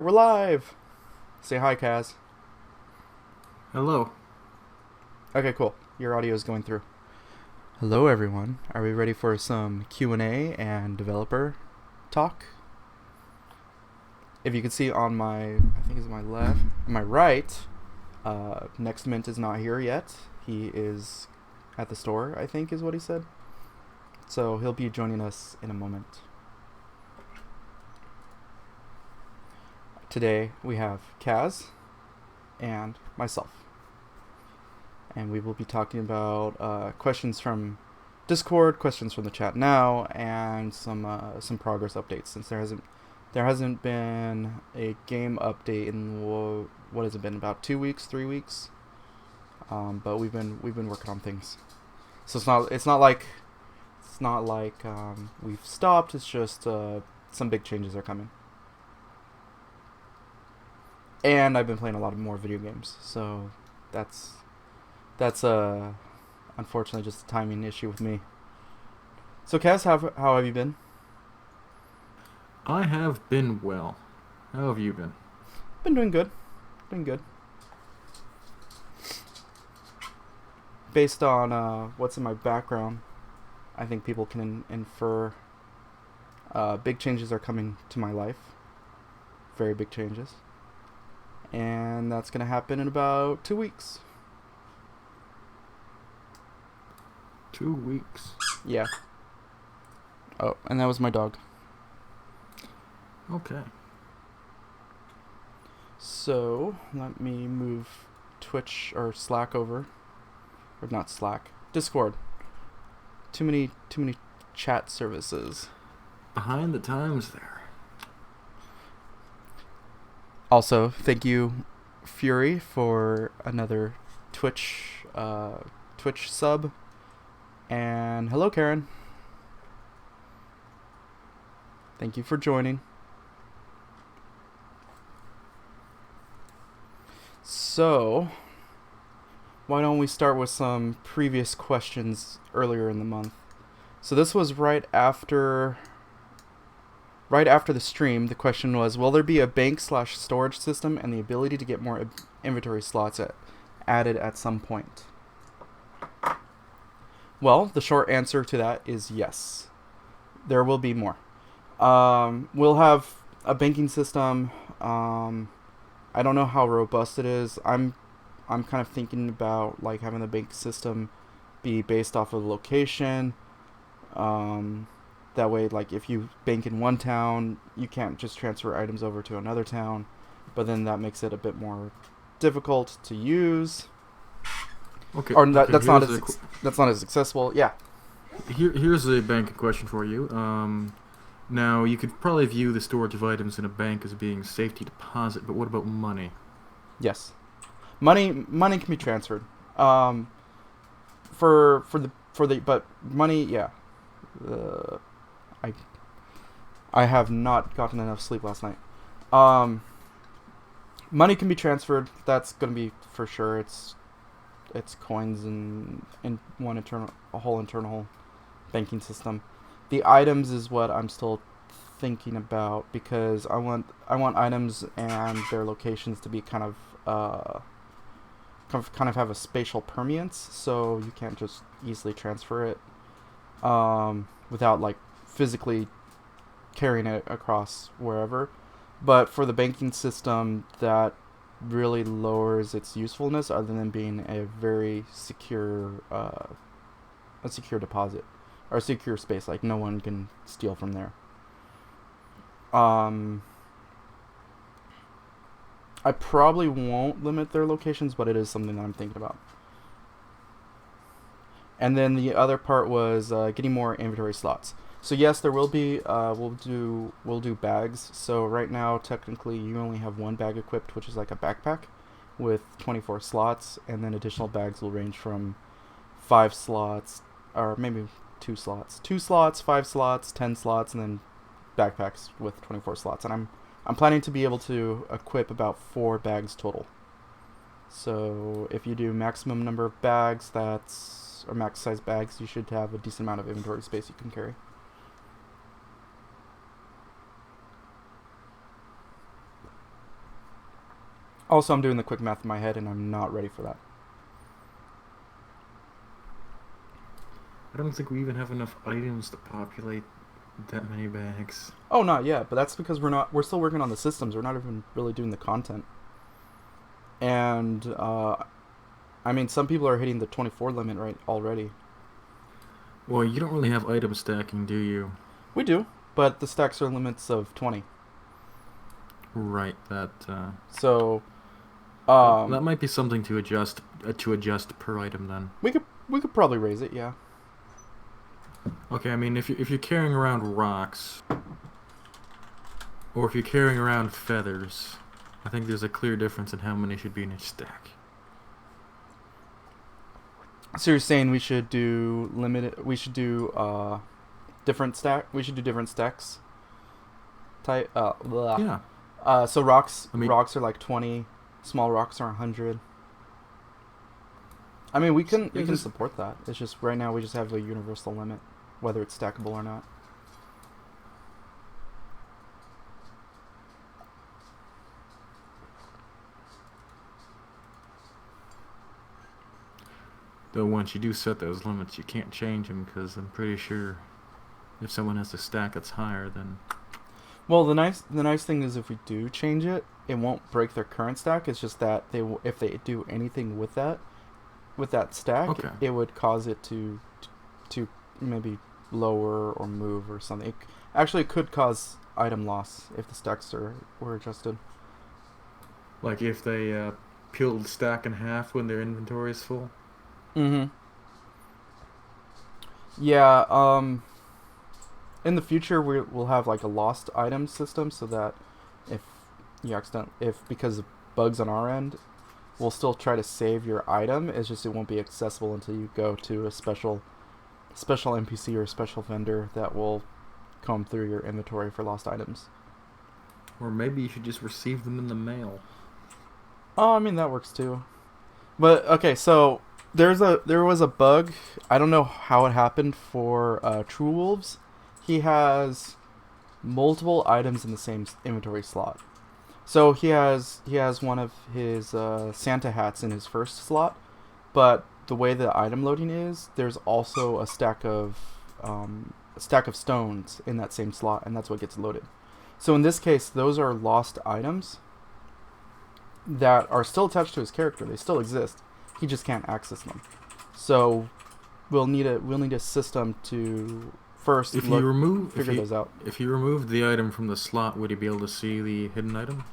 We're live. Say hi, Kaz. Hello. Okay, cool. Your audio is going through. Hello, everyone. Are we ready for some Q&A and developer talk? If you can see on my, I think it's my left, my right, Next Mint is not here yet. He is at the store, I think is what he said. So he'll be joining us in a moment. Today we have Kaz and myself. And we will be talking about questions from Discord, questions from the chat now, and some progress updates. Since there hasn't been a game update in what has it been, about 2 weeks, 3 weeks, but we've been working on things. So it's not like we've stopped. It's just some big changes are coming. And I've been playing a lot of more video games, so that's unfortunately just a timing issue with me. So Cass, how have you been? I have been well. How have you been? Been doing good. Doing good. Based on what's in my background, I think people can infer big changes are coming to my life. Very big changes. And that's going to happen in about 2 weeks. 2 weeks. Yeah. Oh, and that was my dog. Okay. So, let me move Twitch or Slack over. Or not Slack. Discord. Too many chat services. Behind the times there. Also, thank you, Fury, for another Twitch sub. And hello, Karen. Thank you for joining. So, why don't we start with some previous questions earlier in the month? So this was right after the stream. The question was, will there be a bank/storage system and the ability to get more inventory slots added at some point? Well, the short answer to that is yes. There will be more. We'll have a banking system. I don't know how robust it is. I'm kind of thinking about like having the bank system be based off of location. That way, like if you bank in one town, you can't just transfer items over to another town, but then that makes it a bit more difficult to use, Okay. or Okay. that's not as accessible. Yeah. Here's a banking question for you. Now you could probably view the storage of items in a bank as being safety deposit, but what about money? Yes. Money can be transferred. For the but money, yeah. Uh, I I have not gotten enough sleep last night. Um, Money can be transferred. That's gonna be for sure. It's coins and in a whole internal banking system. The items is what I'm still thinking about, because I want items and their locations to be kind of have a spatial permeance, so you can't just easily transfer it without like physically carrying it across wherever. But for the banking system, that really lowers its usefulness, other than being a very secure deposit or secure space. Like no one can steal from there. Um, I probably won't limit their locations, but it is something that I'm thinking about. And then the other part was getting more inventory slots. So yes, there will be. We'll do bags. So right now, technically, you only have one bag equipped, which is like a backpack, with 24 slots, and then additional bags will range from 5 slots, or maybe 2 slots, 5 slots, 10 slots, and then backpacks with 24 slots. And I'm planning to be able to equip about 4 bags total. So if you do maximum number of bags, or max size bags, you should have a decent amount of inventory space you can carry. Also, I'm doing the quick math in my head, and I'm not ready for that. I don't think we even have enough items to populate that many bags. Oh, not yet, but that's because we're still working on the systems. We're not even really doing the content. And I mean, some people are hitting the 24 limit right already. Well, you don't really have item stacking, do you? We do, but the stacks are limits of 20. Right. That. So That might be something to adjust per item then. we could probably raise it, yeah. Okay, I mean, if you're carrying around rocks, or if you're carrying around feathers, I think there's a clear difference in how many should be in each stack. So you're saying we should do different stack? We should do different stacks. Type. Yeah. So rocks. I mean, rocks are like 20. Small rocks are 100. I mean, we can support that. It's just right now we just have a universal limit, whether it's stackable or not. Though once you do set those limits, you can't change them because I'm pretty sure if someone has a stack that's higher, then. Well, the nice thing is if we do change it, it won't break their current stack. It's just that if they do anything with that stack, Okay. it would cause it to maybe lower or move or something. It could cause item loss if the stacks were adjusted. Like if they peel the stack in half when their inventory is full. Mm-hmm. Yeah. In the future, we'll have like a lost item system, so that if because of bugs on our end, we'll still try to save your item. It's just it won't be accessible until you go to a special NPC or a special vendor that will comb through your inventory for lost items. Or maybe you should just receive them in the mail. Oh, I mean that works too. But okay, so there was a bug. I don't know how it happened for True Wolves. He has multiple items in the same inventory slot. So he has one of his Santa hats in his first slot, but the way the item loading is, there's also a stack of stones in that same slot, and that's what gets loaded. So in this case, those are lost items that are still attached to his character. They still exist. He just can't access them. So we'll need a system to first figure those out. If you removed the item from the slot, would he be able to see the hidden item?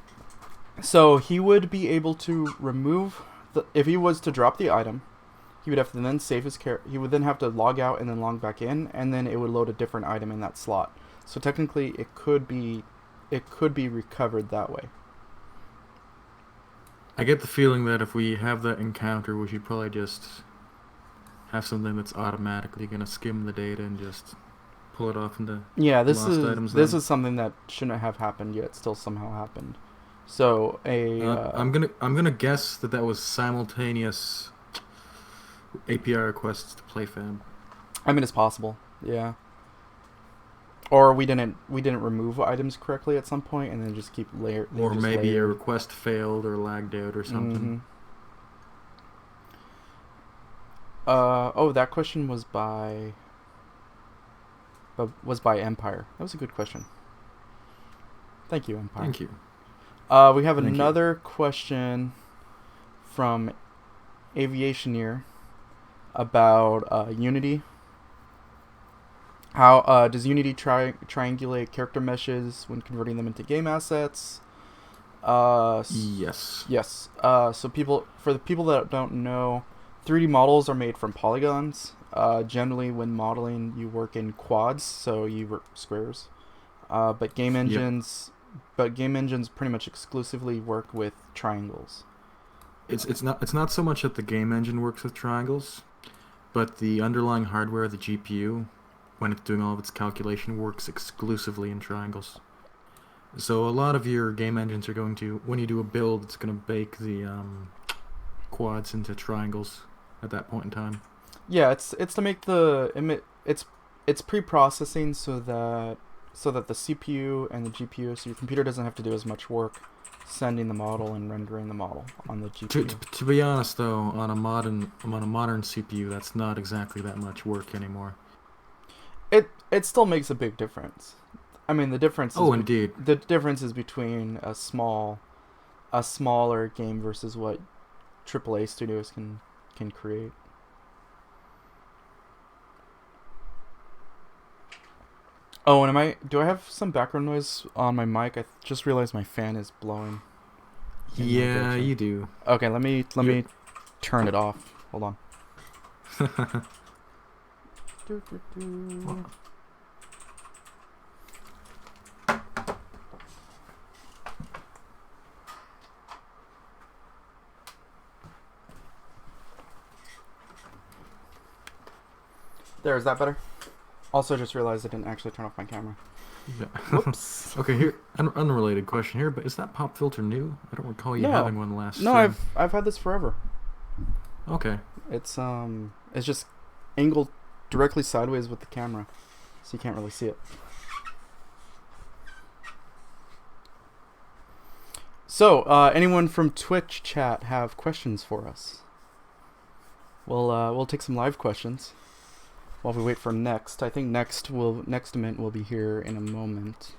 So he would be able to remove if he was to drop the item, he would have to then save his character. He would then have to log out and then log back in, and then it would load a different item in that slot. So technically, it could be recovered that way. I get the feeling that if we have that encounter, we should probably just have something that's automatically going to skim the data and just pull it off into this lost items. This is something that shouldn't have happened yet. Still somehow happened. So I'm gonna guess that was simultaneous API requests to PlayFab. I mean, it's possible. Yeah. Or we didn't remove items correctly at some point, and then just keep layer. Or maybe a request failed or lagged out or something. Mm-hmm. That question was by Empire. That was a good question. Thank you, Empire. Thank you. We have another question from Aviationeer about Unity. How does Unity triangulate character meshes when converting them into game assets? Yes. Yes. For the people that don't know, 3D models are made from polygons. Generally, when modeling, you work in quads, so you work squares. But game engines pretty much exclusively work with triangles. It's not so much that the game engine works with triangles, but the underlying hardware, the GPU, when it's doing all of its calculation, works exclusively in triangles. So a lot of your game engines are going to, when you do a build, it's going to bake the quads into triangles at that point in time. Yeah, it's to make it's pre-processing so that the CPU and the GPU, so your computer doesn't have to do as much work sending the model and rendering the model on the GPU. To be honest, though, on a modern CPU, that's not exactly that much work anymore. It still makes a big difference. I mean, Oh, indeed. the difference is between a smaller game versus what AAA studios can create. Oh, and do I have some background noise on my mic? I just realized my fan is blowing. Yeah, you do. Okay, let me turn it off. Hold on. There, is that better? Also, just realized I didn't actually turn off my camera. Yeah. Whoops. Okay, here, unrelated question here, but is that pop filter new? I don't recall you having one last. No, I've had this forever. Okay. It's just angled directly sideways with the camera, so you can't really see it. So, anyone from Twitch chat have questions for us? We'll take some live questions while we wait for Next. I think Next Mint will be here in a moment.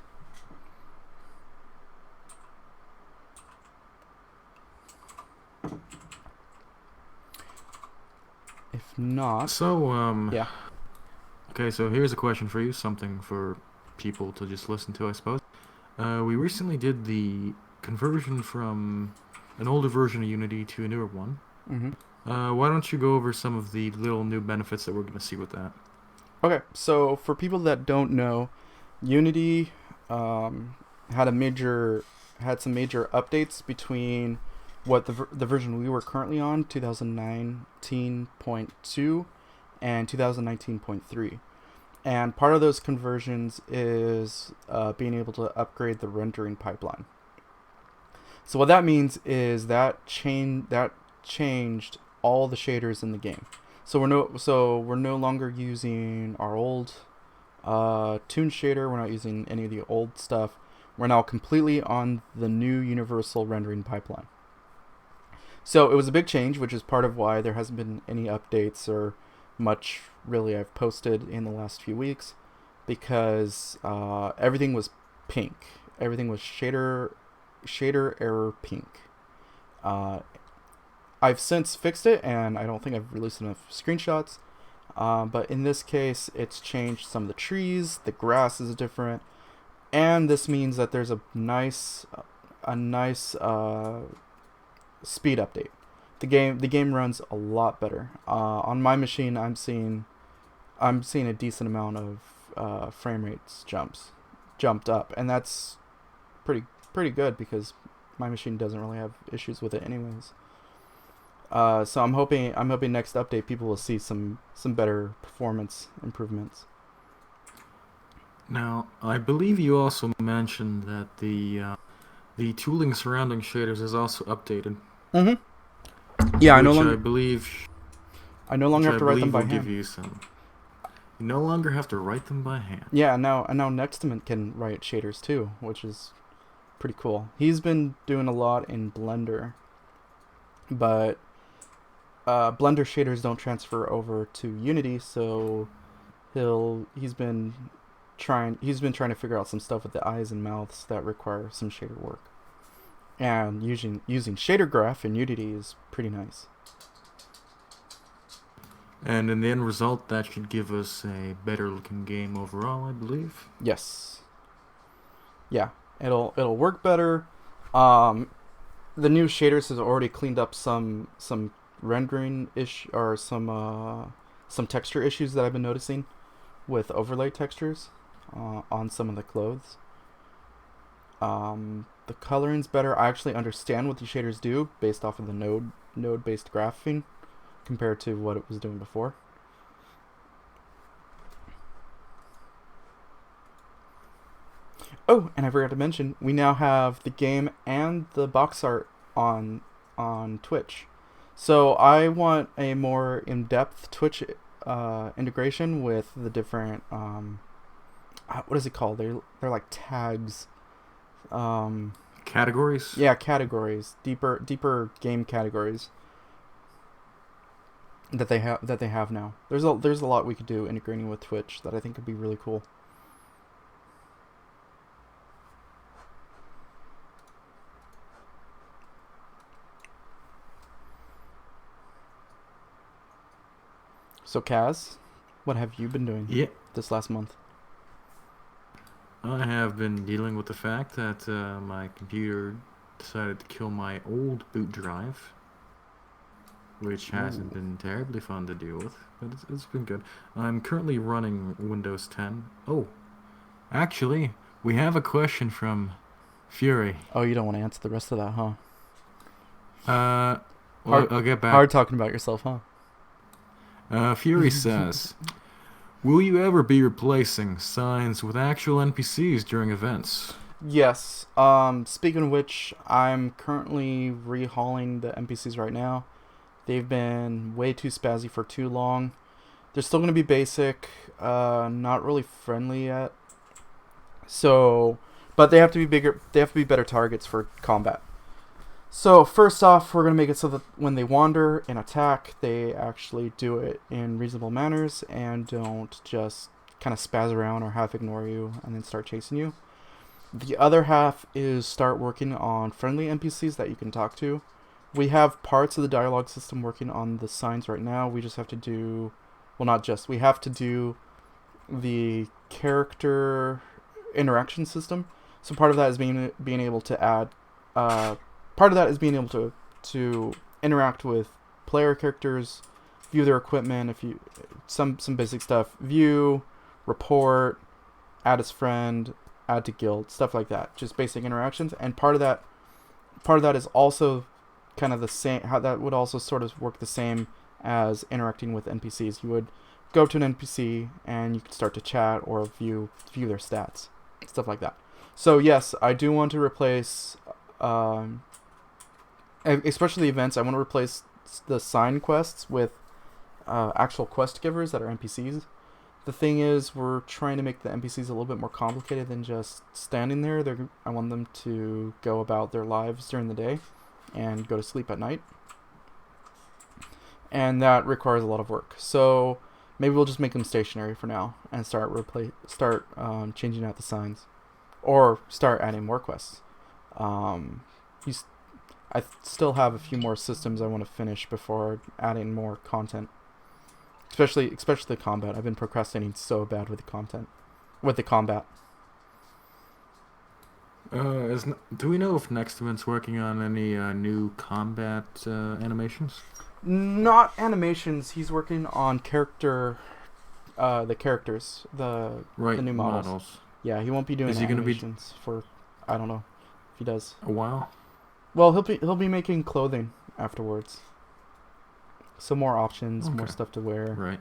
If not, yeah. Okay, so here's a question for you, something for people to just listen to, I suppose. We recently did the conversion from an older version of Unity to a newer one. Mm-hmm. Why don't you go over some of the little new benefits that we're going to see with that? Okay, so for people that don't know, Unity had some major updates between what the version we were currently on, 2019.2 and 2019.3. And part of those conversions is being able to upgrade the rendering pipeline. So what that means is that changed all the shaders in the game. So we're no longer using our old Toon shader. We're not using any of the old stuff. We're now completely on the new universal rendering pipeline. So it was a big change, which is part of why there hasn't been any updates or much really I've posted in the last few weeks, because everything was pink. Everything was shader error pink. I've since fixed it, and I don't think I've released enough screenshots. But in this case, it's changed some of the trees. The grass is different, and this means that there's a nice speed update. The game runs a lot better. On my machine, I'm seeing a decent amount of frame rates jumped up, and that's pretty good because my machine doesn't really have issues with it anyways. So I'm hoping next update people will see some better performance improvements. Now, I believe you also mentioned that the tooling surrounding shaders is also updated. Mm-hmm. Yeah, I no longer have to write them by hand. You no longer have to write them by hand. Yeah, now Nextament can write shaders too, which is pretty cool. He's been doing a lot in Blender, but Blender shaders don't transfer over to Unity, so he's been trying to figure out some stuff with the eyes and mouths that require some shader work. And using shader graph in Unity is pretty nice. And in the end result, that should give us a better looking game overall, I believe. Yes. Yeah, it'll work better. The new shaders has already cleaned up some rendering or some texture issues that I've been noticing with overlay textures on some of the clothes. The coloring's better. I actually understand what these shaders do based off of the node based graphing compared to what it was doing before. Oh, and I forgot to mention, we now have the game and the box art on Twitch. So I want a more in-depth Twitch integration with the different what is it called? They're like tags. Categories? Yeah, categories, deeper game categories that they have now. There's a lot we could do integrating with Twitch that I think would be really cool. So Kaz, what have you been doing Yeah, this last month? I have been dealing with the fact that my computer decided to kill my old boot drive, which hasn't Ooh. been terribly fun to deal with, but it's been good. I'm currently running Windows 10. Oh, actually, we have a question from Fury. Oh, you don't want to answer the rest of that, huh? Uh, well, Hard, I'll get back. hard talking about yourself, huh? Fury says, will you ever be replacing signs with actual NPCs during events? Yes. Speaking of which, I'm currently rehauling the NPCs right now. They've been way too spazzy for too long. They're still gonna be basic, not really friendly yet. So, but they have to be bigger. They have to be better targets for combat. So first off, we're gonna make it so that when they wander and attack, they actually do it in reasonable manners and don't just kind of spaz around or half ignore you and then start chasing you. The other half is start working on friendly NPCs that you can talk to. We have parts of the dialogue system working on the signs right now. We just have to do, well, not just. We have to do the character interaction system. So part of that is being able to add part of that is being able to interact with player characters, view their equipment, if you some basic stuff, view, report, add as friend, add to guild, stuff like that. Just basic interactions. And part of that is also kind of the same, how that would also sort of work the same as interacting with NPCs. You would go to an NPC and you could start to chat or view their stats, stuff like that. So yes, I do want to replace especially events. I want to replace the sign quests with actual quest givers that are NPCs. The thing is, we're trying to make the NPCs a little bit more complicated than just standing there. I want them to go about their lives during the day and go to sleep at night. And that requires a lot of work. So maybe we'll just make them stationary for now and start changing out the signs, or start adding more quests. Um, I still have a few more systems I want to finish before adding more content. Especially the combat. I've been procrastinating so bad with the combat. Do we know if Nextman's working on any new combat animations? Not animations. He's working on the characters, Right, the new models. Yeah, he won't be doing Is he animations for, I don't know if he does. a while? Well, he'll be making clothing afterwards. So more options, more Okay. stuff to wear. Right.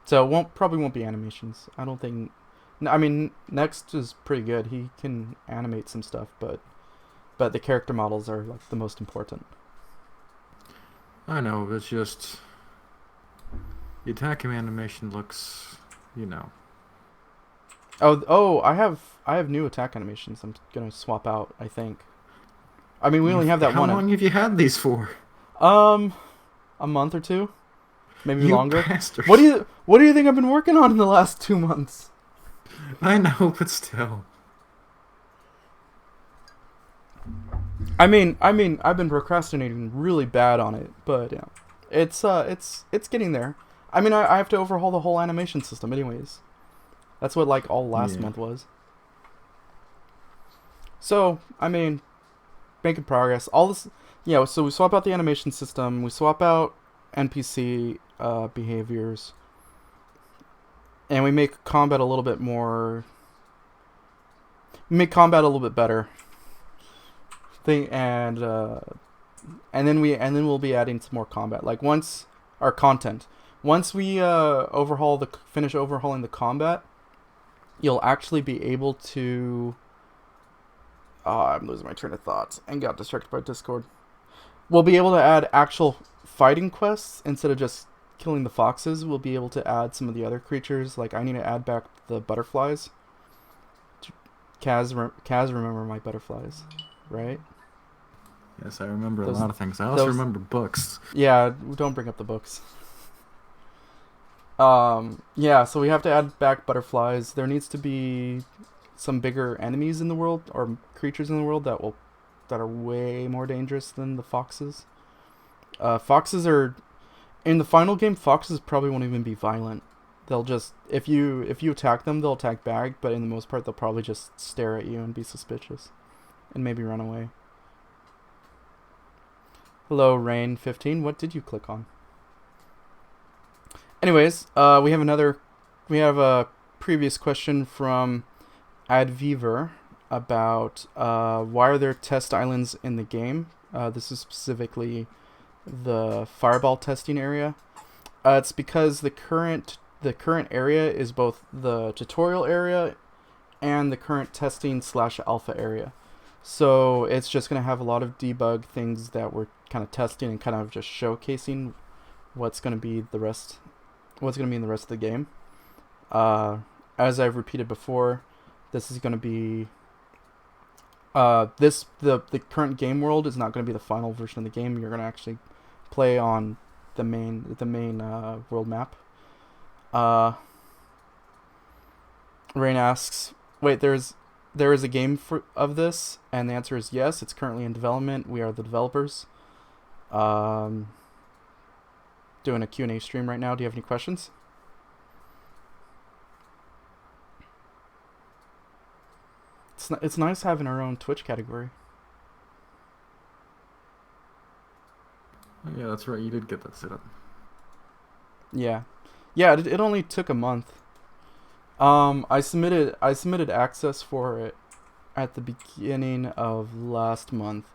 So probably won't be animations. I don't think. I mean, Next is pretty good. He can animate some stuff, but the character models are like the most important. I know, it's just the attacking animation looks, Oh, I have new attack animations. I'm gonna swap out, I think. I mean, we only have that How one. long have you had these for? A month or two, maybe You longer. bastard. What do you think I've been working on in the last 2 months? I know, but still. I mean, I've been procrastinating really bad on it, but yeah, it's getting there. I mean, I have to overhaul the whole animation system, anyways. That's what like all last month was. So I mean, making progress. All this, yeah. So we swap out the animation system. We swap out NPC behaviors, and we make combat a little bit more. We make combat a little bit better. And then we'll be adding some more combat. Like once we finish overhauling the combat, you'll actually be able to. I'm losing my train of thought and got distracted by Discord. We'll be able to add actual fighting quests instead of just killing the foxes. We'll be able to add some of the other creatures. Like I need to add back the butterflies Kaz, remember my butterflies, right? Yes, I remember a Those, lot of things. I also those. remember books. Yeah, don't bring up the books. Yeah, so we have to add back butterflies. There needs to be some bigger enemies in the world or creatures in the world that are way more dangerous than the foxes. Foxes are in the final game. Foxes probably won't even be violent. They'll just if you attack them, they'll attack back. But in the most part, they'll probably just stare at you and be suspicious, and maybe run away. Hello, Rain15. What did you click on? Anyways, we have a previous question from Adviver about why are there test islands in the game. This is specifically the fireball testing area. It's because the current area is both the tutorial area and the current testing / alpha area. So it's just going to have a lot of debug things that we're kind of testing and kind of just showcasing what's going to be in the rest of the game. As I've repeated before, this is going to be the current game world is not going to be the final version of the game. You're going to actually play on the main world map. Rain asks, "Wait, there is a game of this?" And the answer is yes. It's currently in development. We are the developers. Doing a Q&A stream right now. Do you have any questions? It's nice having our own Twitch category. Oh, yeah, that's right. You did get that set up. Yeah, it only took a month. I submitted access for it at the beginning of last month,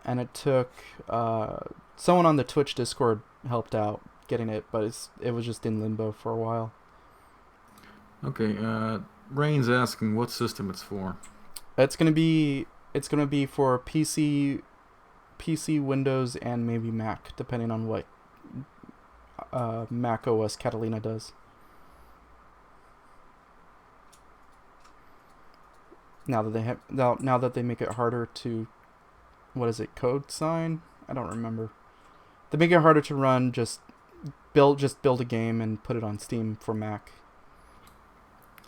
and it took someone on the Twitch Discord helped out getting it, but it was just in limbo for a while. Okay, Rain's asking what system it's for. It's gonna be for PC, Windows, and maybe Mac, depending on what Mac OS Catalina does. Now that they make it harder to, what is it, code sign? I don't remember. They make it harder to run. Just build a game and put it on Steam for Mac.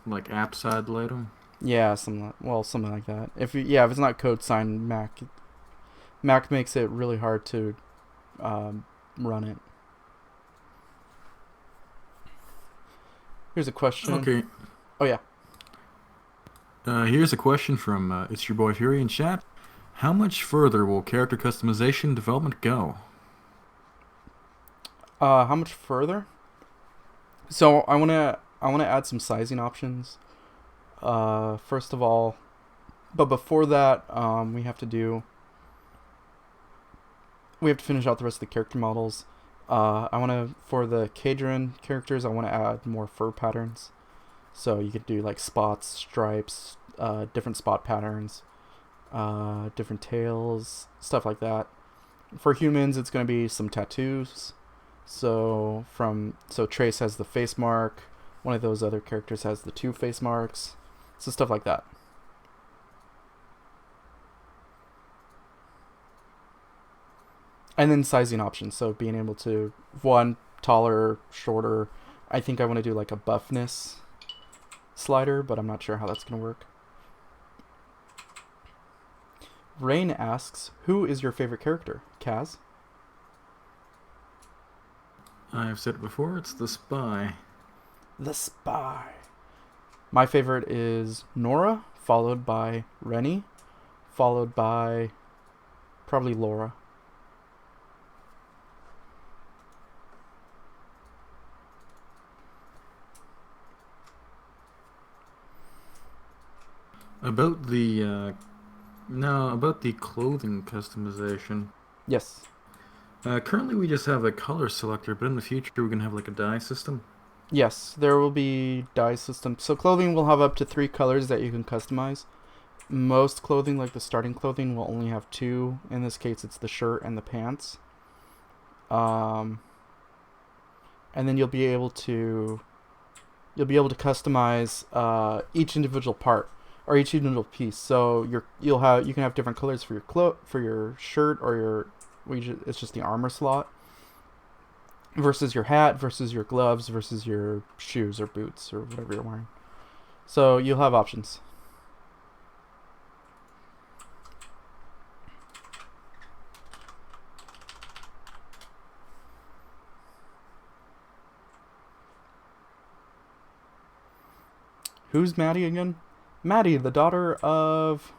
Like app side later? Yeah, something like that. If it's not code sign, Mac makes it really hard to run it. Here's a question. Okay. Oh yeah. Here's a question from It's Your Boy Fury in chat. How much further will character customization development go? How much further? So I wanna add some sizing options. First of all, but before that, we have to finish out the rest of the character models. For the Kadron characters, I want to add more fur patterns. So you could do like spots, stripes, different spot patterns, different tails, stuff like that. For humans, it's going to be some tattoos. So Trace has the face mark. One of those other characters has the 2 face marks. So stuff like that. And then sizing options. So being able to, one, taller, shorter. I think I want to do like a buffness slider, but I'm not sure how that's going to work. Rain asks, who is your favorite character? Kaz? I've said it before, it's the spy. The spy. My favorite is Nora, followed by Rennie, followed by probably Laura. About the clothing customization. Yes. Currently we just have a color selector, but in the future we're gonna have like a dye system. Yes, there will be dye systems. So clothing will have up to 3 colors that you can customize. Most clothing, like the starting clothing, will only have 2. In this case, it's the shirt and the pants. And then you'll be able to customize each individual part. or each individual piece. So you can have different colors for your shirt or your it's just the armor slot versus your hat versus your gloves versus your shoes or boots or whatever you're wearing. So you'll have options. Who's Maddie again? Maddie, the daughter of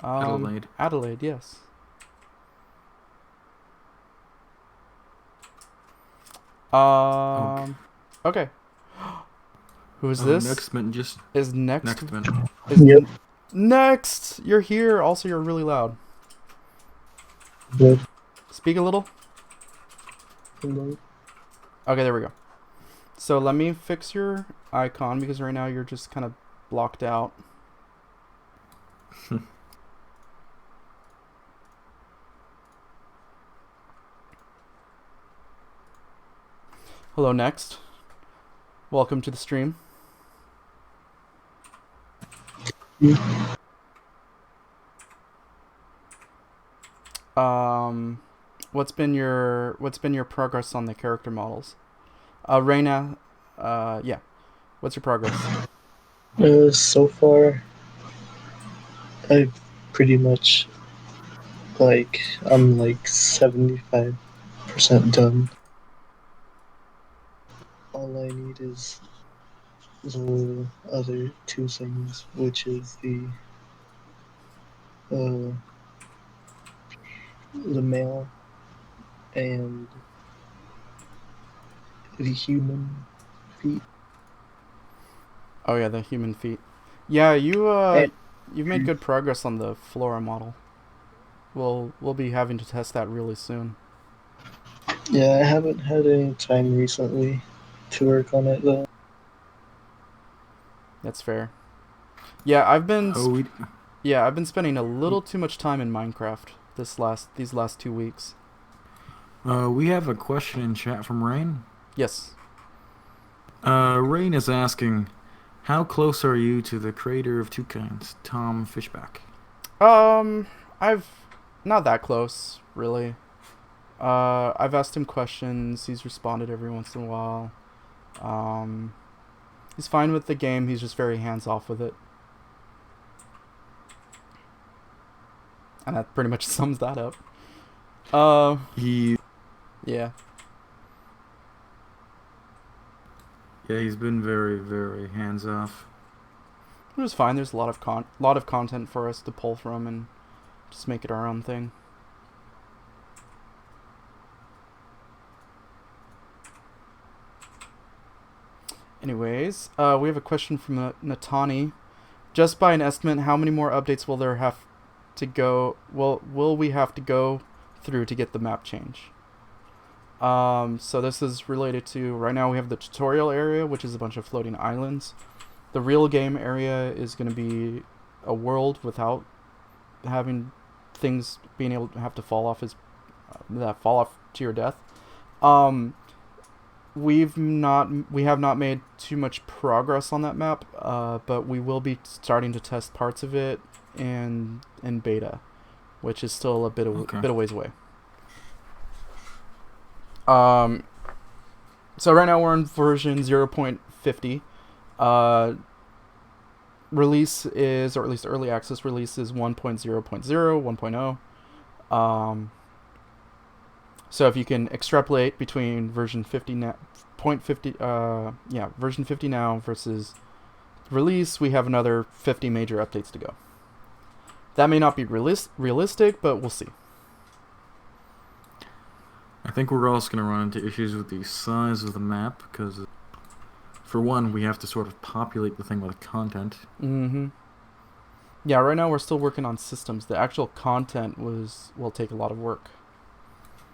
Adelaide. Adelaide, yes. Okay. Who is this? Nextman just Is next? Nextman. Is Yep. next? You're here. Also, you're really loud. Good. Speak a little. Hello. Okay, there we go. So let me fix your icon because right now you're just kind of blocked out. Hello, next. Welcome to the stream. What's been your progress on the character models? Reina, yeah. What's your progress? So far, I've pretty much I'm 75% done. All I need is the other two things, which is the male and the human feet. Oh yeah, the human feet. Yeah, And you've made good progress on the Flora model. We'll be having to test that really soon. yeah, I haven't had any time recently to work on it though. That's fair. Yeah, I've been Oh, I've been spending a little too much time in Minecraft these last 2 weeks. we have a question in chat from Rain. Yes. Rain is asking, how close are you to the creator of TwoKinds, Tom Fishback? I've not that close, really. I've asked him questions. He's responded every once in a while. He's fine with the game. He's just very hands off with it. And that pretty much sums that up. Yeah, he's been very, very hands off. It was fine. There's a lot of content for us to pull from and just make it our own thing. Anyways, we have a question from Natani. Just by an estimate, how many more updates will there have to go? Will we have to go through to get the map change? So this is related to, right now we have the tutorial area, which is a bunch of floating islands. The real game area is going to be a world without having things being able to have to fall off to your death. We have not made too much progress on that map, but we will be starting to test parts of it in beta, which is still a bit of ways away. So right now we're in version 0.50. Release is, or at least early access release is 1.0.0, so if you can extrapolate between version 50 now, version 50 now versus release, we have another 50 major updates to go. That may not be realistic, but we'll see. I think we're also going to run into issues with the size of the map, because for one, we have to sort of populate the thing with content. Yeah, right now we're still working on systems. The actual content will take a lot of work.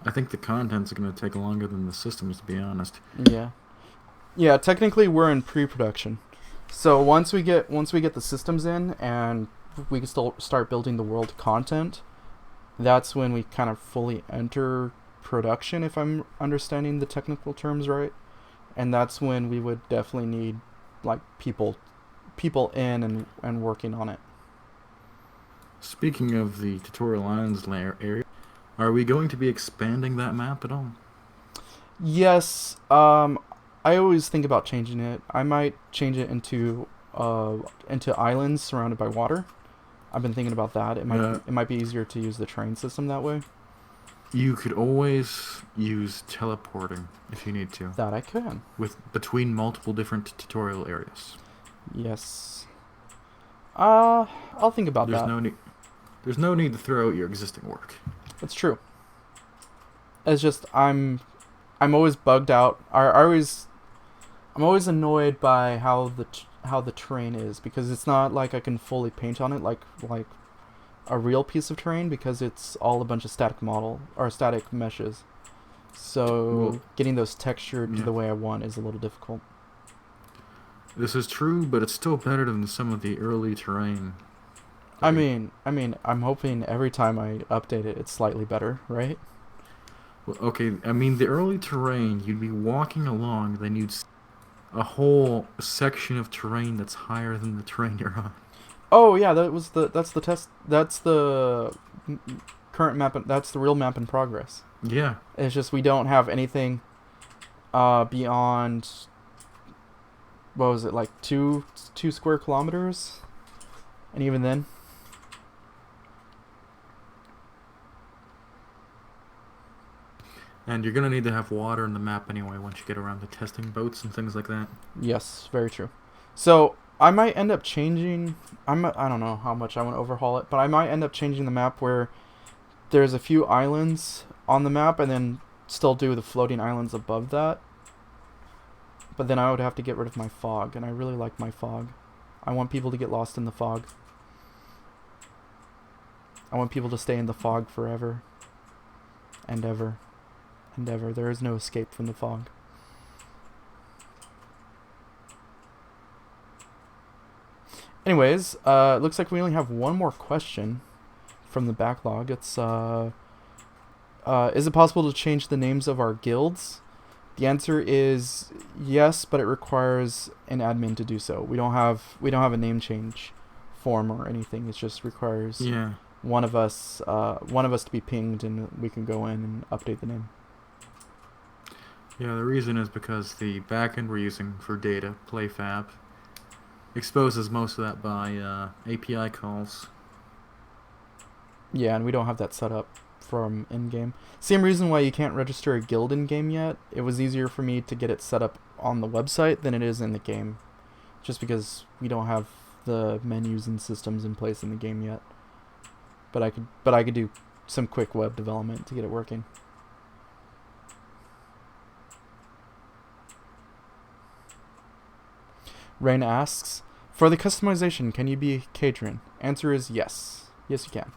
I think the content's going to take longer than the systems, to be honest. Yeah, technically we're in pre-production. So once we get the systems in and we can still start building the world content, that's when we kind of fully enter production, if I'm understanding the technical terms right. And that's when we would definitely need people people in and working on it. Speaking of the tutorial islands area, are we going to be expanding that map at all? Yes, I always think about changing it. I might change it into islands surrounded by water. I've been thinking about that. It might be easier to use the train system that way. You could always use teleporting if you need to. That I can. Between multiple different tutorial areas. Yes. I'll think about that. There's no need to throw out your existing work. It's true. It's just I'm always bugged out. I'm always annoyed by how the terrain is, because it's not like I can fully paint on it like a real piece of terrain, because it's all a bunch of static meshes. So getting those textured to the way I want is a little difficult. This is true, but it's still better than some of the early terrain. I mean, I'm hoping every time I update it, it's slightly better, right? Well, okay, I mean, the early terrain, you'd be walking along, then you'd see a whole section of terrain that's higher than the terrain you're on. Oh yeah, that's the current map. That's the real map in progress. Yeah. It's just we don't have anything beyond, what was it, like 2 square kilometers, and even then. And you're going to need to have water in the map anyway once you get around to testing boats and things like that. Yes, very true. So I might end up changing. I don't know how much I want to overhaul it, but I might end up changing the map where there's a few islands on the map, and then still do the floating islands above that. But then I would have to get rid of my fog, and I really like my fog. I want people to get lost in the fog. I want people to stay in the fog forever and ever. And ever. There is no escape from the fog. Anyways, it looks like we only have one more question from the backlog. It's is it possible to change the names of our guilds? The answer is yes, but it requires an admin to do so. We don't have a name change form or anything. It just requires one of us to be pinged, and we can go in and update the name. Yeah, the reason is because the backend we're using for data, PlayFab, exposes most of that by API calls. Yeah, and we don't have that set up from in-game. Same reason why you can't register a guild in-game yet. It was easier for me to get it set up on the website than it is in the game, just because we don't have the menus and systems in place in the game yet. But I could do some quick web development to get it working. Rain asks, for the customization, can you be Cadron? Answer is yes. Yes, you can.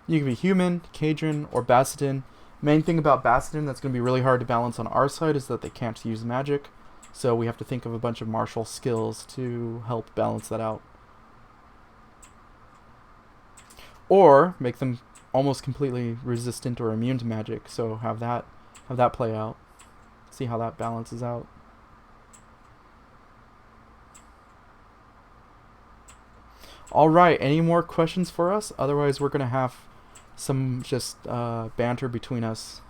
You can be human, Cadron, or Bassadin. Main thing about Bassadin that's going to be really hard to balance on our side is that they can't use magic. So we have to think of a bunch of martial skills to help balance that out. Or make them almost completely resistant or immune to magic. So have that play out. See how that balances out. Alright, any more questions for us? Otherwise we're going to have some just banter between us.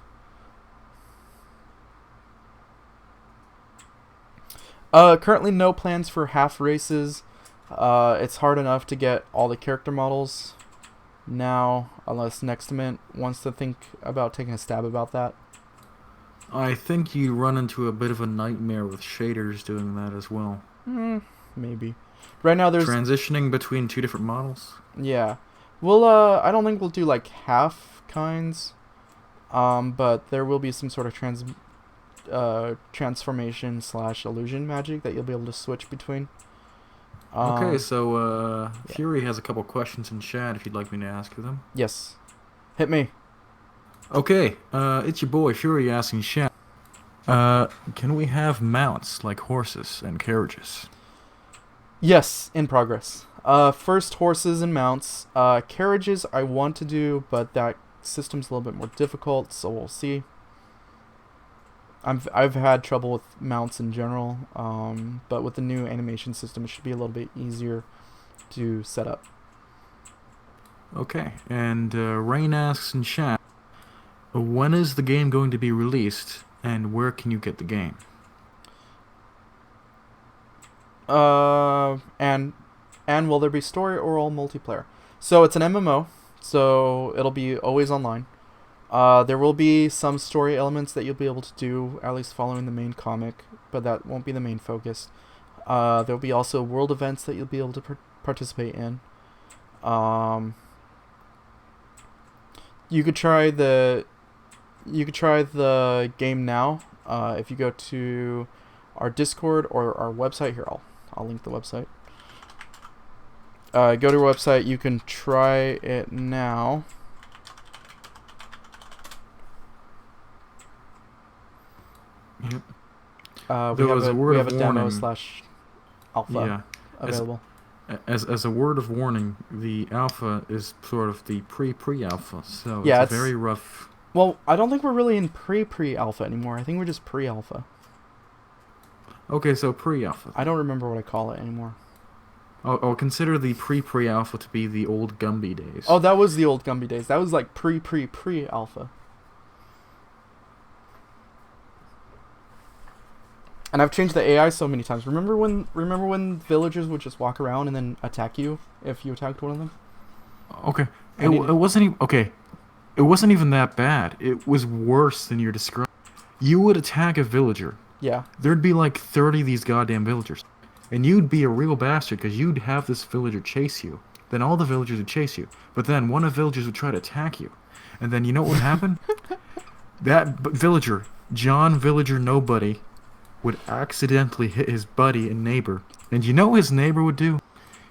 Currently no plans for half races. It's hard enough to get all the character models now, unless Nextament wants to think about taking a stab about that. I think you run into a bit of a nightmare with shaders doing that as well. Maybe. Right now there's transitioning between two different models. Yeah. We'll I don't think we'll do like half kinds. But there will be some sort of transformation / illusion magic that you'll be able to switch between. Okay, so Fury has a couple questions in chat if you'd like me to ask them. Yes. Hit me. Okay, it's your boy Fury asking chat. Can we have mounts like horses and carriages? Yes, in progress. First horses and mounts. Carriages I want to do, but that system's a little bit more difficult, so we'll see. I've had trouble with mounts in general, but with the new animation system, it should be a little bit easier to set up. Okay, and Rain asks in chat, when is the game going to be released, and where can you get the game? And will there be story or all multiplayer? So it's an MMO, so it'll be always online. There will be some story elements that you'll be able to do, at least following the main comic, but that won't be the main focus. There'll be also world events that you'll be able to participate in. You could try the game now. If you go to our Discord or our website here, I'll link the website. Go to our website. You can try it now. Yep. We have a demo / alpha available. As a word of warning, the alpha is sort of the pre-alpha, so yeah, it's a very rough. Well, I don't think we're really in pre-alpha anymore. I think we're just pre-alpha. Okay, so pre-alpha. I don't remember what I call it anymore. I'll consider the pre-alpha to be the old Gumby days. Oh, that was the old Gumby days. That was like pre-alpha. And I've changed the AI so many times. Remember when villagers would just walk around and then attack you if you attacked one of them? Okay. It wasn't even okay. It wasn't even that bad. It was worse than you're describing. You would attack a villager. Yeah. There'd be like 30 of these goddamn villagers. And you'd be a real bastard because you'd have this villager chase you. Then all the villagers would chase you. But then one of the villagers would try to attack you. And then you know what would happen? That villager, John Villager Nobody, would accidentally hit his buddy and neighbor. And you know what his neighbor would do?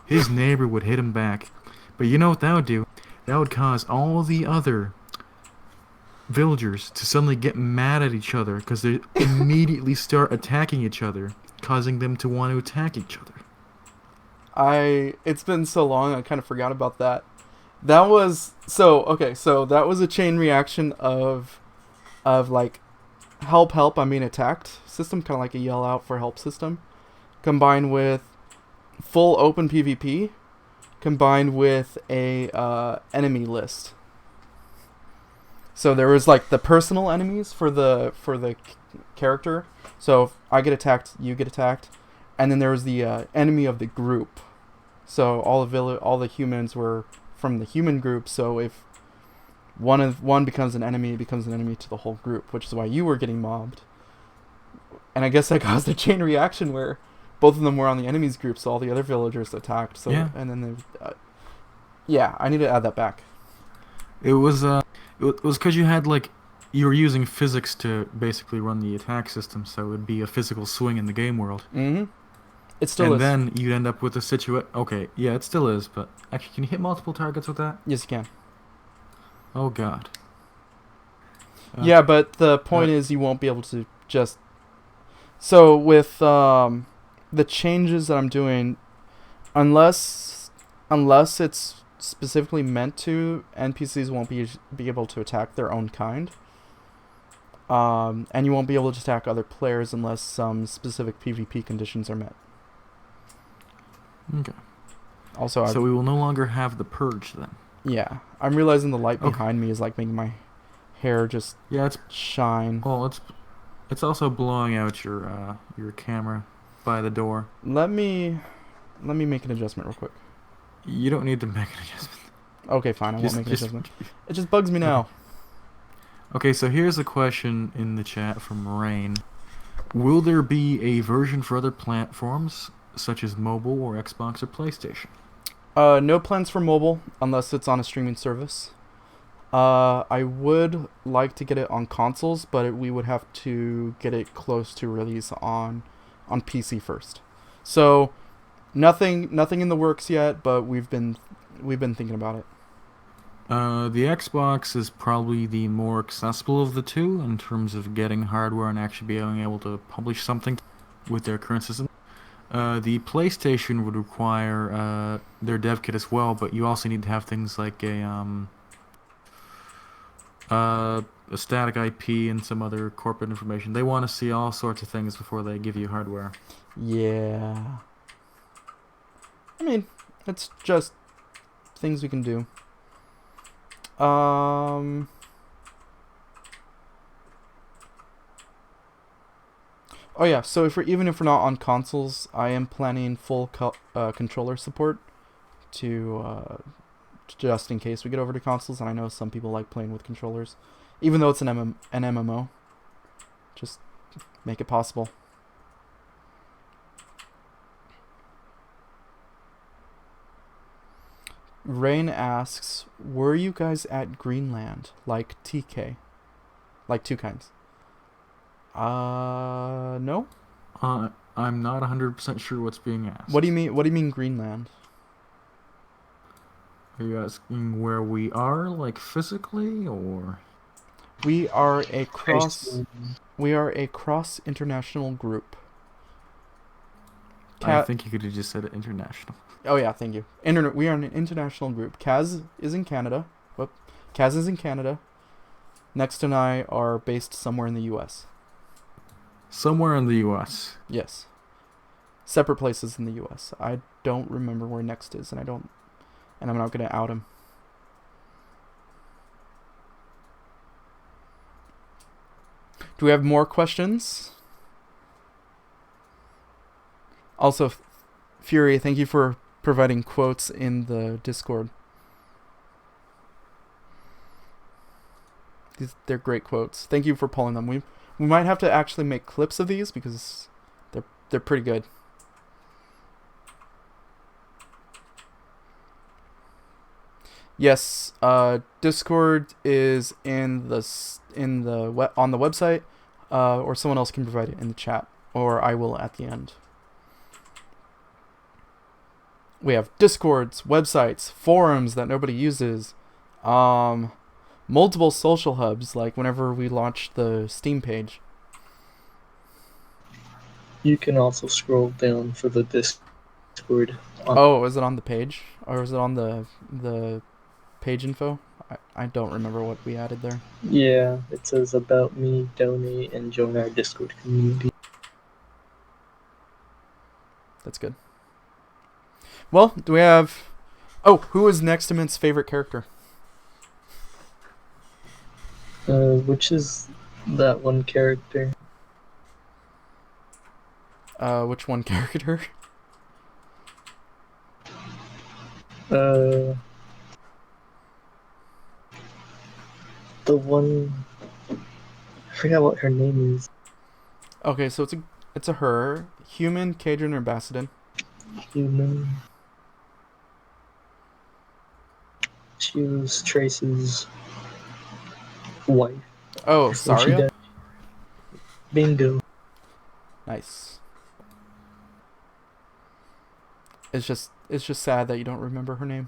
His neighbor would hit him back. But you know what that would do? That would cause all the other villagers to suddenly get mad at each other because they immediately start attacking each other, causing them to want to attack each other. It's been so long, I kind of forgot about that. That was so that was a chain reaction of like help, I'm being attacked system, kind of like a yell out for help system, combined with full open PvP, combined with a enemy list. So there was like the personal enemies for the character. So if I get attacked, you get attacked, and then there was the enemy of the group. So all the humans were from the human group. So if one becomes an enemy, it becomes an enemy to the whole group, which is why you were getting mobbed. And I guess that caused a chain reaction where both of them were on the enemies group, so all the other villagers attacked. So yeah. And then yeah, I need to add that back. It was because you were using physics to basically run the attack system, so it would be a physical swing in the game world. Mm-hmm. It still is. And then you'd end up with a situation. Okay, yeah, it still is, but actually, can you hit multiple targets with that? Yes, you can. Oh God. Yeah, but the point is you won't be able to just... So with the changes that I'm doing, unless it's specifically meant to, NPCs won't be able to attack their own kind. And you won't be able to attack other players unless some specific PvP conditions are met. Okay. Also, so we will no longer have the purge then. Yeah, I'm realizing the light behind me is like making my hair just shine. Well, it's also blowing out your camera by the door. Let me make an adjustment real quick. You don't need to make an adjustment. Okay, fine. I won't make an adjustment. It just bugs me now. Okay, so here's a question in the chat from Rain. Will there be a version for other platforms, such as mobile or Xbox or PlayStation? No plans for mobile, unless it's on a streaming service. I would like to get it on consoles, but we would have to get it close to release on PC first. So, nothing in the works yet, but we've been thinking about it. The Xbox is probably the more accessible of the two in terms of getting hardware and actually being able to publish something with their current system. The PlayStation would require their dev kit as well, but you also need to have things like a A static IP and some other corporate information. They want to see all sorts of things before they give you hardware. Yeah. I mean, it's just things we can do. Oh yeah, so even if we're not on consoles, I am planning full controller support just in case we get over to consoles. And I know some people like playing with controllers, even though it's an MMO. Just make it possible. Rain asks, "Were you guys at Greenland like TK, like TwoKinds?" No. I'm not 100% sure what's being asked. What do you mean? What do you mean Greenland? Are you asking where we are, like physically, or? We are a cross. Basically, We are a cross international group. I think you could have just said international. Oh yeah, thank you. We are an international group. Kaz is in Canada. Kaz is in Canada. Next and I are based somewhere in the U.S. Somewhere in the U.S. Yes. Separate places in the U.S. I don't remember where Next is, and I'm not gonna out him. Do we have more questions? Also, Fury, thank you for providing quotes in the Discord. They're great quotes. Thank you for pulling them. We might have to actually make clips of these because they're pretty good. Yes, Discord is on the website, or someone else can provide it in the chat, or I will at the end. We have Discords, websites, forums that nobody uses, multiple social hubs, like whenever we launch the Steam page. you can also scroll down for the Discord. Oh, is it on the page? Or is it on the page info? I don't remember what we added there. Yeah, it says about me, donate, and join our Discord community. That's good. Well, do we have... Oh, who is Nextiment's favorite character? Which is that one character? Which one character? The one... I forgot what her name is. Okay, so it's a her. Human, Cadron, or Bassadin? Human. She was Trace's wife. Oh, before she Saria? died. Bingo. Nice. It's just sad that you don't remember her name.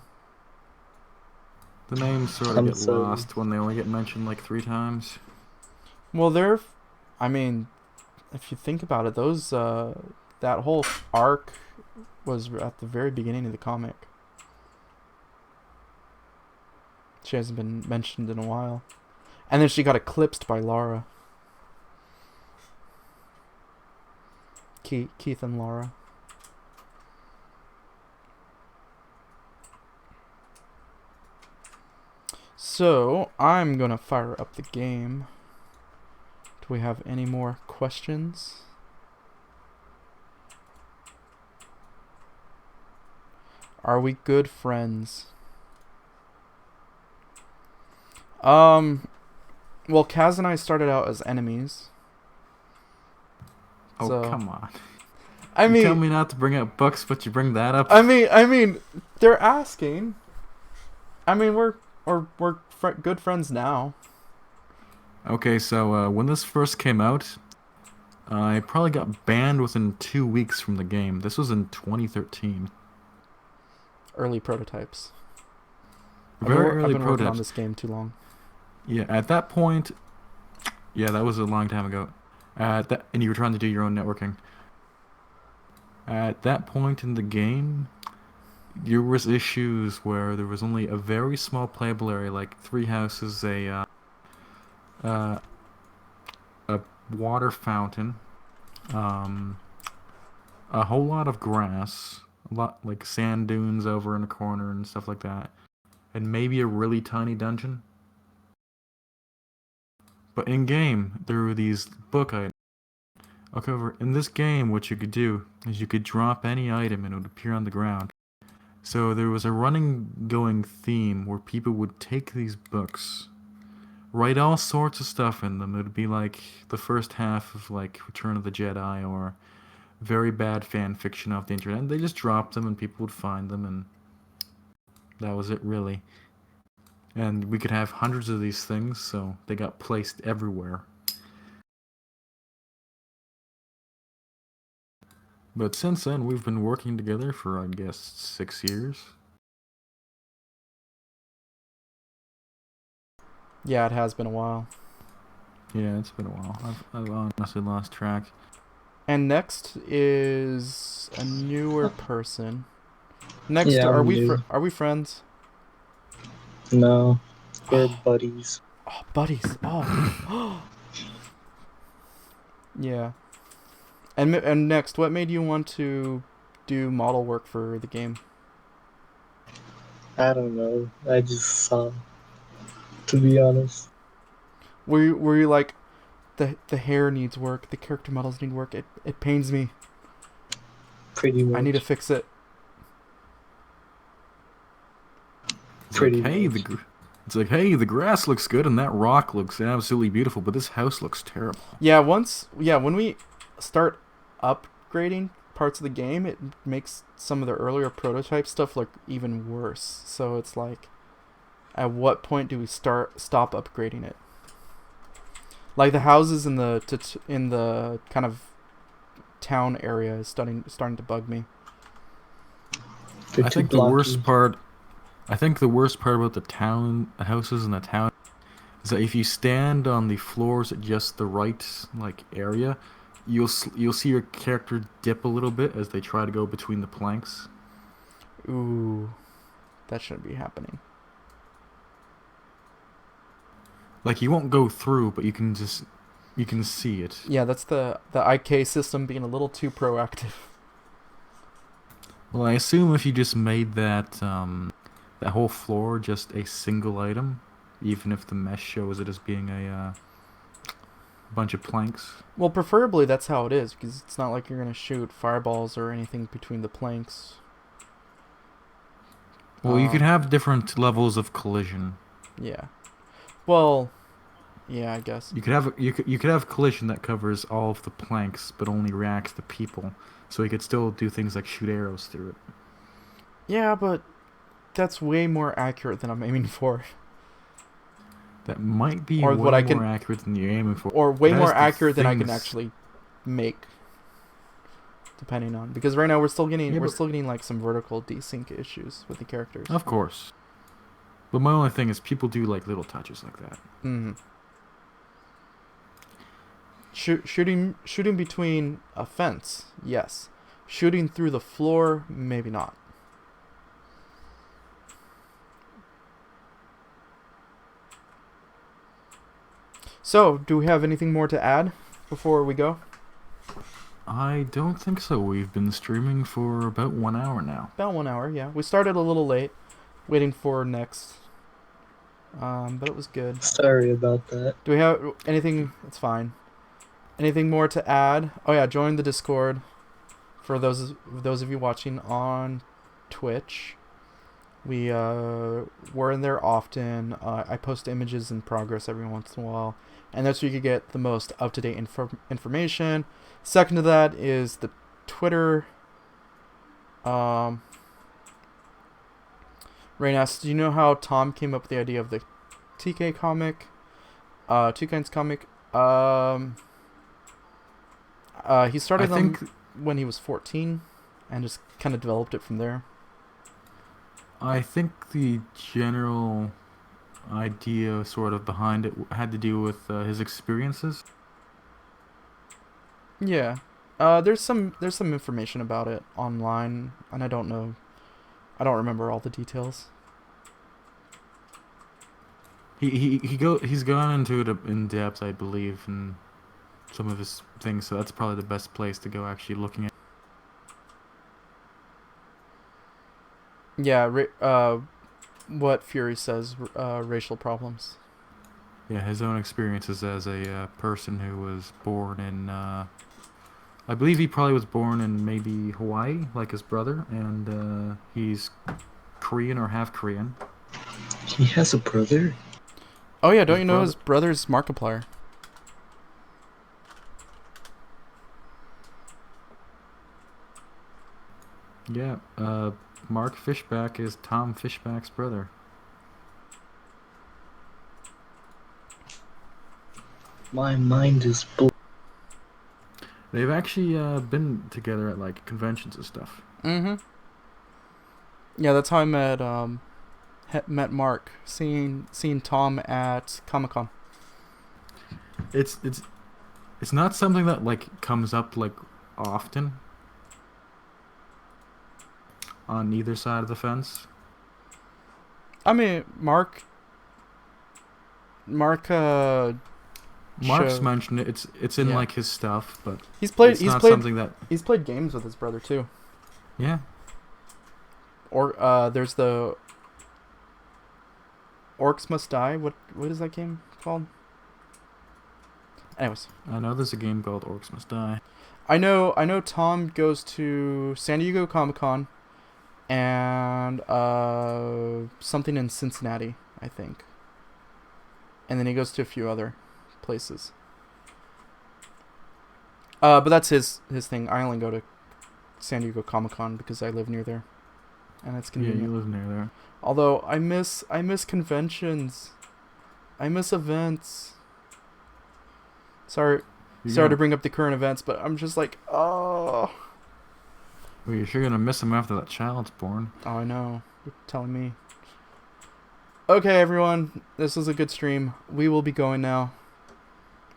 The names sort of get lost when they only get mentioned like 3 times. Well, I mean, if you think about it, that whole arc was at the very beginning of the comic. She hasn't been mentioned in a while. And then she got eclipsed by Lara. Keith and Lara. So, I'm gonna fire up the game. Do we have any more questions? Are we good friends? Well, Kaz and I started out as enemies. Oh, So, come on. I mean, you tell me not to bring up books, but you bring that up. I mean, they're asking. I mean, we're good friends now. Okay, so when this first came out, I probably got banned within 2 weeks from the game. This was in 2013. Early prototypes. Very I've early been working on prototypes. this game too long. Yeah, at that point, yeah, that was a long time ago. And you were trying to do your own networking. At that point in the game, there was issues where there was only a very small playable area, like 3 houses, a uh, a water fountain, um, a whole lot of grass, a lot like sand dunes over in a corner and stuff like that, and maybe a really tiny dungeon. But in game, there were these book items. Okay, in this game, what you could do is you could drop any item and it would appear on the ground. So there was a running going theme where people would take these books, write all sorts of stuff in them. It would be like the first half of like Return of the Jedi or very bad fan fiction off the internet. And they just dropped them and people would find them, and that was it really. And we could have hundreds of these things, so they got placed everywhere. But since then, we've been working together for, I guess, 6 years. Yeah, it has been a while. Yeah, it's been a while. I've honestly lost track. And next is a newer person. Next, Yeah, I'm new. are we friends? No, we're buddies. Oh, buddies. Oh. Yeah. And next, what made you want to do model work for the game? I don't know. I just saw. To be honest, Were you like, the hair needs work, the character models need work. It pains me. pretty much. I need to fix it. It's Pretty like, hey, much. it's like, hey, the grass looks good and that rock looks absolutely beautiful, but this house looks terrible. Yeah, when we start upgrading parts of the game, it makes some of the earlier prototype stuff look even worse. So it's like, at what point do we stop upgrading it? Like the houses in the kind of town area is starting to bug me. They're I too think the blocky. worst part about the town houses in the town is that if you stand on the floors at just the right like area, you'll see your character dip a little bit as they try to go between the planks. Ooh, that shouldn't be happening. Like you won't go through, but you can see it. Yeah, that's the IK system being a little too proactive. Well, I assume if you just made that that whole floor just a single item, even if the mesh shows it as being a bunch of planks. Well, preferably that's how it is, because it's not like you're gonna shoot fireballs or anything between the planks. Well, you could have different levels of collision. Yeah. Well, yeah, I guess. You could have collision that covers all of the planks, but only reacts to people. So you could still do things like shoot arrows through it. Yeah, but that's way more accurate than I'm aiming for. That might be Or way what I more can- accurate than you're aiming for. Or way It has more the accurate than I can things- actually make. Depending on, because right now we're still getting Yeah, we're but- still getting like some vertical desync issues with the characters. Of course. But my only thing is people do like little touches like that. Mm-hmm. Shooting between a fence, yes. Shooting through the floor, maybe not. So, do we have anything more to add before we go? I don't think so. We've been streaming for about 1 hour now. About 1 hour, yeah. We started a little late, waiting for next. But it was good. Sorry about that. Do we have anything? It's fine. Anything more to add? Oh yeah, join the Discord for those of you watching on Twitch. We're in there often. I post images in progress every once in a while, and that's where you can get the most up-to-date information. Second to that is the Twitter. Rain asks, do you know how Tom came up with the idea of the TK comic? TwoKinds comic? He started them when he was 14 and just kind of developed it from there. I think the general idea sort of behind it had to do with his experiences. Yeah. There's some information about it online, and I don't remember all the details. He's gone into it in depth, I believe, in some of his things. So that's probably the best place to go. Actually, looking at. Yeah. What Fury says. Racial problems. Yeah, his own experiences as a person who was born in. I believe he probably was born in maybe Hawaii, like his brother, and he's Korean or half Korean. He has a brother? Oh yeah, don't His you know brother. his brother's Markiplier? Yeah, Mark Fishback is Tom Fishback's brother. My mind is blown. They've actually been together at like conventions and stuff. Mm-hmm. Yeah, that's how I met Mark. Seeing Tom at Comic-Con. It's not something that like comes up like often on either side of the fence. I mean, Mark Mark's show. mentioned it. It's in Yeah. like his stuff, but He's played something that. he's played games with his brother too. Yeah. Or there's the Orcs Must Die. What is that game called? Anyways, I know there's a game called Orcs Must Die. I know Tom goes to San Diego Comic-Con and something in Cincinnati, I think. And then he goes to a few other places. But that's his thing. I only go to San Diego Comic-Con because I live near there. And it's Yeah, convenient. you live near there. Although I miss conventions. I miss events. Sorry to bring up the current events, but I'm just like, oh. Well, you're sure gonna miss him after that child's born. Oh, I know. You're telling me. Okay, everyone. This was a good stream. We will be going now.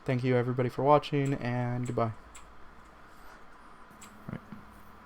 Thank you, everybody, for watching, and goodbye.